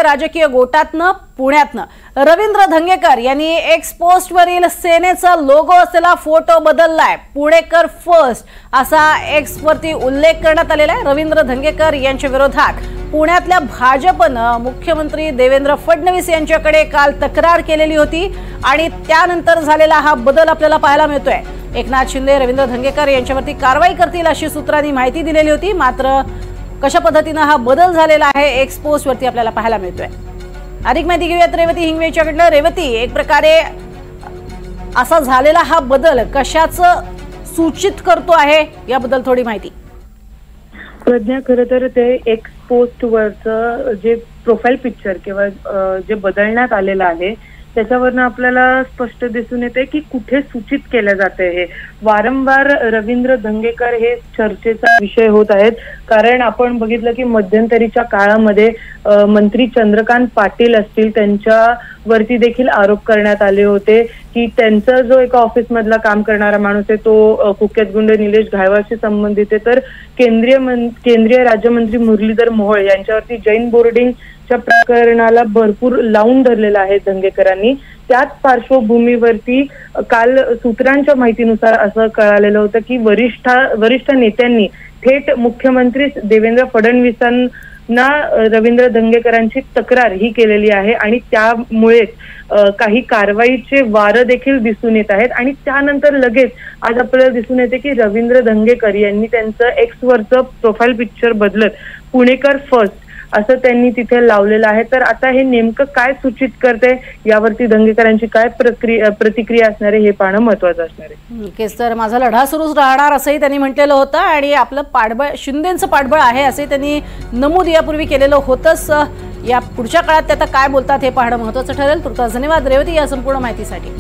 राजकीय गोटातनं पुण्यातनं रवींद्र धंगेकर यांनी एक्स पोस्टवरील सेनेचा लोगो असलेला फोटो बदललाय। पुणेकर फर्स्ट असा एक्स वरती उल्लेख करण्यात आलेला आहे। रवींद्र धंगेकर यांच्या विरोधात पुण्यातल्या भाजपनं मुख्यमंत्री देवेंद्र फडणवीस यांच्याकडे काल तक्रार केलेली होती आणि त्यानंतर झालेला हा बदल आपल्याला पाहायला मिळतोय। एकनाथ शिंदे रवींद्र धंगेकर यांच्यावरती कारवाई करतील अशी सूत्रांनी माहिती दिलेली होती, मात्र कशा पद्धतीने हा बदल झालेला आहे एक्स पोस्ट वरती आपल्याला पाहायला मिळतोय। अधिक माहिती घेऊयात रेवती हिंगवे यांच्याकडनं। रेवती, एक प्रकारे असा झालेला हा बदल कशाचं सूचित करतो आहे याबद्दल थोडी माहिती। प्रज्ञा, खरं तर ते एक्स पोस्ट वरचं जे प्रोफाईल पिक्चर किंवा जे बदलण्यात आलेलं आहे त्याच्यावरनं आपल्याला स्पष्ट दिसून येते की कुठे सूचित केलं जाते। हे वारंवार रवींद्र धंगेकर हे चर्चेचा विषय होत आहेत, कारण आपण बघितलं की मध्यंतरीच्या काळामध्ये मंत्री चंद्रकांत पाटील असतील त्यांच्यावरती देखील आरोप करण्यात आले होते की त्यांचा जो एका ऑफिस मधला काम करणारा माणूस आहे तो कुख्यात गुंड निलेश घायवाशी संबंधित आहे। तर केंद्रीय राज्यमंत्री मुरलीधर मोहोळ यांच्यावरती जैन बोर्डिंगच्या प्रकरणाला भरपूर लावून धरलेलं आहे धंगेकरांनी। त्याच पार्श्वभूमीवरती काल सूत्रांच्या माहितीनुसार असं कळालेलं होतं की वरिष्ठ नेत्यांनी थेट मुख्यमंत्री देवेंद्र फडणवीसांना रवींद्र धंगेकरांची तक्रार ही केलेली आहे आणि त्यामुळेच काही कारवाईचे वारं देखील दिसून येत आहेत। आणि त्यानंतर लगेच आज आपल्याला दिसून येते की रवींद्र धंगेकर यांनी त्यांचं एक्स वरचं प्रोफाईल पिक्चर बदलत पुणेकर फर्स्ट असं त्यांनी तिथे लावलेलं आहे। तर आता हे नेमकं काय सूचित करते यावरती धंगेकरांची काय प्रतिक्रिया असणार आहे हे पाहणं महत्त्वाचं असणार आहे। नक्कीच, तर माझा लढा सुरूच राहणार असंही त्यांनी म्हटलेलं होतं आणि आपलं पाठबळ शिंदेंचं पाठबळ आहे असंही त्यांनी नमूद यापूर्वी केलेलं होतंच। या पुढच्या काळात ते आता काय बोलतात हे पाहणं महत्त्वाचं ठरेल। तुर्तास धन्यवाद रेवती या संपूर्ण माहितीसाठी।